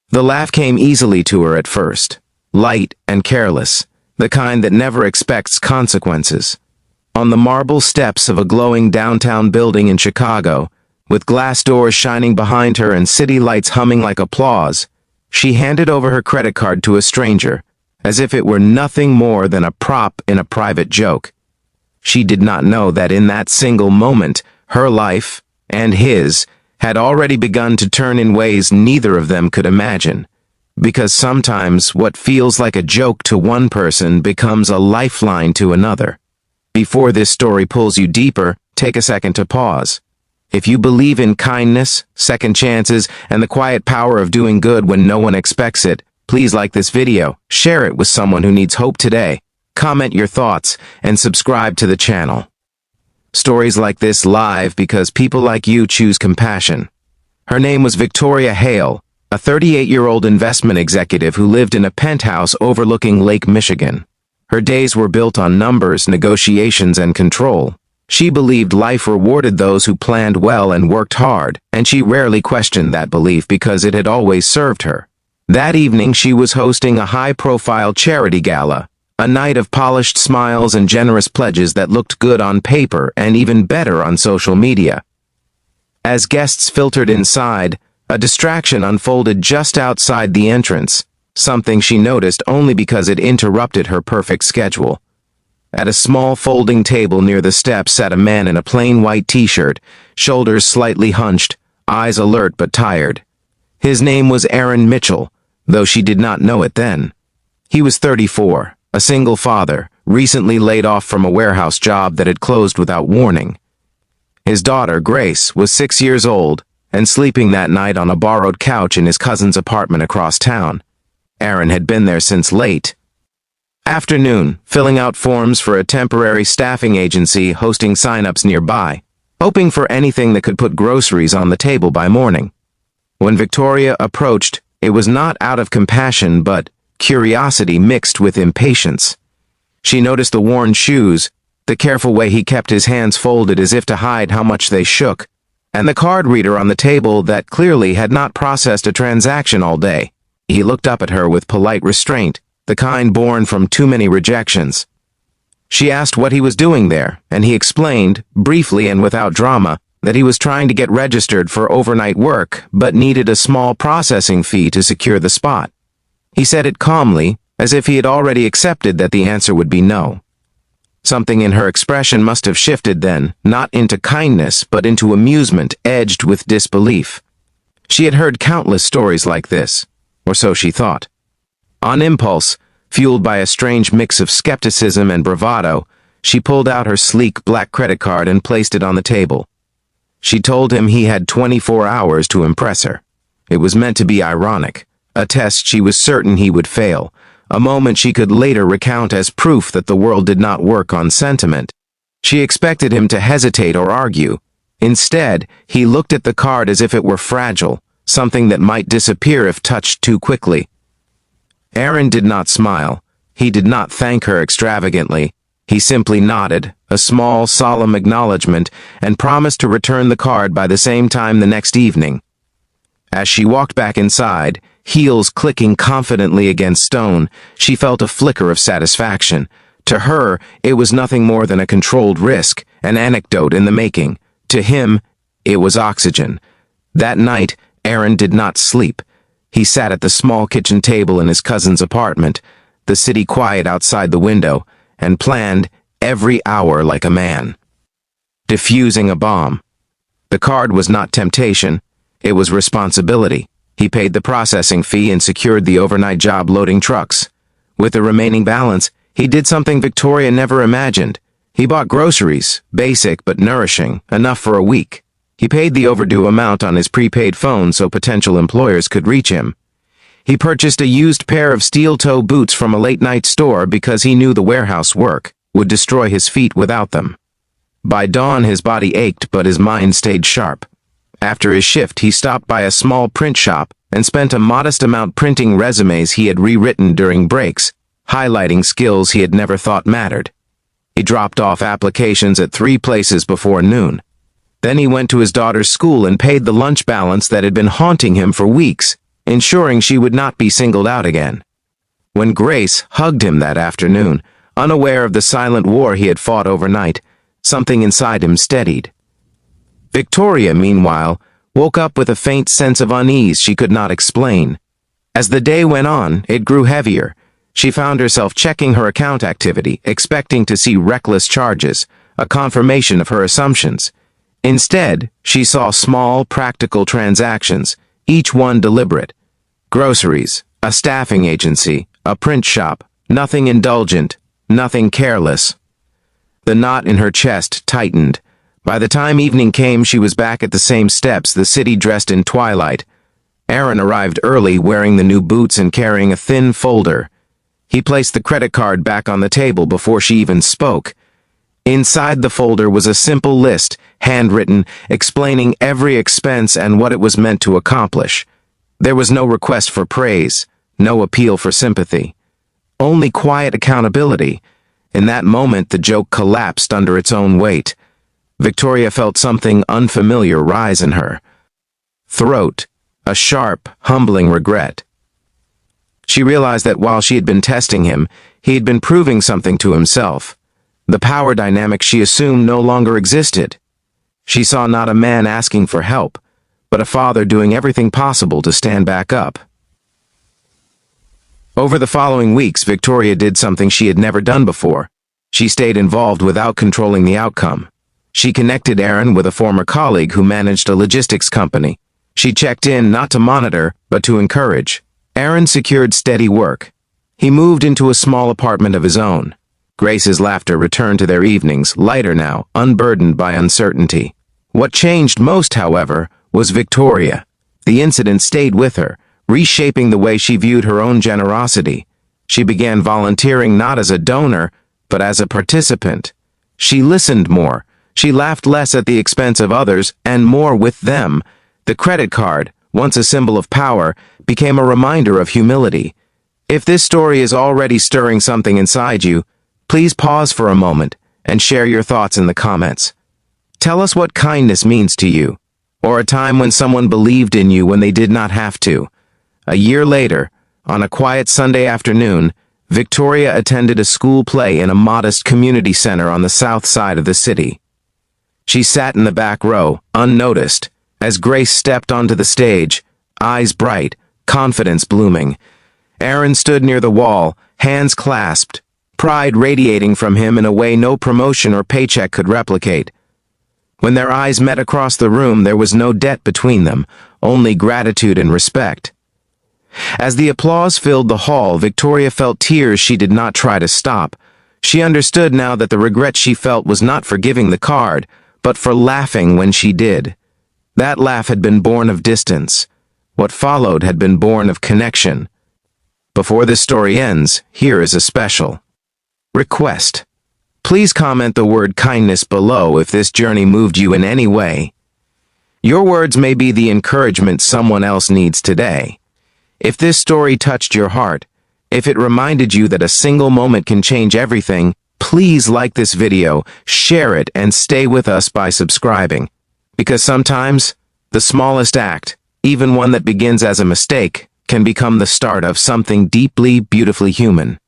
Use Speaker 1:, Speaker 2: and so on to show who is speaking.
Speaker 1: The laugh came easily to her at first, light and careless, the kind that never expects consequences. On the marble steps of a glowing downtown building in Chicago, with glass doors shining behind her and city lights humming like applause, she handed over her credit card to a stranger, as if it were nothing more than a prop in a private joke. She did not know that in that single moment, her life, and his, had already begun to turn in ways neither of them could imagine. Because sometimes what feels like a joke to one person becomes a lifeline to another. Before this story pulls you deeper, take a second to pause. If you believe in kindness, second chances, and the quiet power of doing good when no one expects it, please like this video, share it with someone who needs hope today, comment your thoughts, and subscribe to the channel. Stories like this live because people like you choose compassion. Her name was Victoria Hale, a 38-year-old investment executive who lived in a penthouse overlooking Lake Michigan. Her days were built on numbers, negotiations, and control. She believed life rewarded those who planned well and worked hard, and she rarely questioned that belief because it had always served her. That evening, she was hosting a high-profile charity gala, a night of polished smiles and generous pledges that looked good on paper and even better on social media. As guests filtered inside, a distraction unfolded just outside the entrance, something she noticed only because it interrupted her perfect schedule. At a small folding table near the steps sat a man in a plain white t-shirt, shoulders slightly hunched, eyes alert but tired. His name was Aaron Mitchell, though she did not know it then. He was 34, a single father, recently laid off from a warehouse job that had closed without warning. His daughter, Grace, was 6 years old and sleeping that night on a borrowed couch in his cousin's apartment across town. Aaron had been there since late afternoon, filling out forms for a temporary staffing agency hosting sign-ups nearby, hoping for anything that could put groceries on the table by morning. When Victoria approached, it was not out of compassion but curiosity mixed with impatience. She noticed the worn shoes, the careful way he kept his hands folded as if to hide how much they shook, and the card reader on the table that clearly had not processed a transaction all day. He looked up at her with polite restraint, the kind born from too many rejections. She asked what he was doing there, and he explained, briefly and without drama, that he was trying to get registered for overnight work, but needed a small processing fee to secure the spot. He said it calmly, as if he had already accepted that the answer would be no. Something in her expression must have shifted then, not into kindness, but into amusement edged with disbelief. She had heard countless stories like this, or so she thought. On impulse, fueled by a strange mix of skepticism and bravado, she pulled out her sleek black credit card and placed it on the table. She told him he had 24 hours to impress her. It was meant to be ironic, a test she was certain he would fail, a moment she could later recount as proof that the world did not work on sentiment. She expected him to hesitate or argue. Instead, he looked at the card as if it were fragile, something that might disappear if touched too quickly. Aaron did not smile. He did not thank her extravagantly. He simply nodded, a small, solemn acknowledgement, and promised to return the card by the same time the next evening. As she walked back inside, heels clicking confidently against stone, she felt a flicker of satisfaction. To her, it was nothing more than a controlled risk, an anecdote in the making. To him, it was oxygen. That night, Aaron did not sleep. He sat at the small kitchen table in his cousin's apartment, the city quiet outside the window, and planned every hour like a man. Defusing a bomb. The card was not temptation, it was responsibility. He paid the processing fee and secured the overnight job loading trucks. With the remaining balance, he did something Victoria never imagined. He bought groceries, basic but nourishing, enough for a week. He paid the overdue amount on his prepaid phone so potential employers could reach him. He purchased a used pair of steel-toe boots from a late-night store because he knew the warehouse work would destroy his feet without them. By dawn, his body ached, but his mind stayed sharp. After his shift, he stopped by a small print shop and spent a modest amount printing resumes he had rewritten during breaks, highlighting skills he had never thought mattered. He dropped off applications at 3 places before noon. Then he went to his daughter's school and paid the lunch balance that had been haunting him for weeks. ensuring she would not be singled out again. When Grace hugged him that afternoon, unaware of the silent war he had fought overnight, something inside him steadied. Victoria, meanwhile, woke up with a faint sense of unease she could not explain. As the day went on, it grew heavier. She found herself checking her account activity, expecting to see reckless charges, a confirmation of her assumptions. Instead, she saw small, practical transactions, each one deliberate. Groceries, a staffing agency, a print shop, nothing indulgent, nothing careless. The knot in her chest tightened. By the time evening came, she was back at the same steps, the city dressed in twilight. Aaron arrived early, wearing the new boots and carrying a thin folder. He placed the credit card back on the table before she even spoke. Inside the folder was a simple list, handwritten, explaining every expense and what it was meant to accomplish. There was no request for praise, no appeal for sympathy. Only quiet accountability. In that moment, the joke collapsed under its own weight. Victoria felt something unfamiliar rise in her throat, a sharp, humbling regret. She realized that while she had been testing him, he had been proving something to himself. The power dynamic she assumed no longer existed. She saw not a man asking for help, but a father doing everything possible to stand back up. Over the following weeks, Victoria did something she had never done before. She stayed involved without controlling the outcome. She connected Aaron with a former colleague who managed a logistics company. She checked in not to monitor, but to encourage. Aaron secured steady work. He moved into a small apartment of his own. Grace's laughter returned to their evenings, lighter now, unburdened by uncertainty. What changed most, however, was Victoria. The incident stayed with her, reshaping the way she viewed her own generosity. She began volunteering not as a donor, but as a participant. She listened more. She laughed less at the expense of others and more with them. The credit card, once a symbol of power, became a reminder of humility. If this story is already stirring something inside you, please pause for a moment and share your thoughts in the comments. Tell us what kindness means to you, or a time when someone believed in you when they did not have to. A year later, on a quiet Sunday afternoon, Victoria attended a school play in a modest community center on the south side of the city. She sat in the back row, unnoticed, as Grace stepped onto the stage, eyes bright, confidence blooming. Aaron stood near the wall, hands clasped, pride radiating from him in a way no promotion or paycheck could replicate. When their eyes met across the room, there was no debt between them, only gratitude and respect. As the applause filled the hall, Victoria felt tears she did not try to stop. She understood now that the regret she felt was not for giving the card, but for laughing when she did. That laugh had been born of distance. What followed had been born of connection. Before this story ends, here is a special request. Please comment the word kindness below if this journey moved you in any way. Your words may be the encouragement someone else needs today. If this story touched your heart, if it reminded you that a single moment can change everything, please like this video, share it, and stay with us by subscribing. Because sometimes, the smallest act, even one that begins as a mistake, can become the start of something deeply, beautifully human.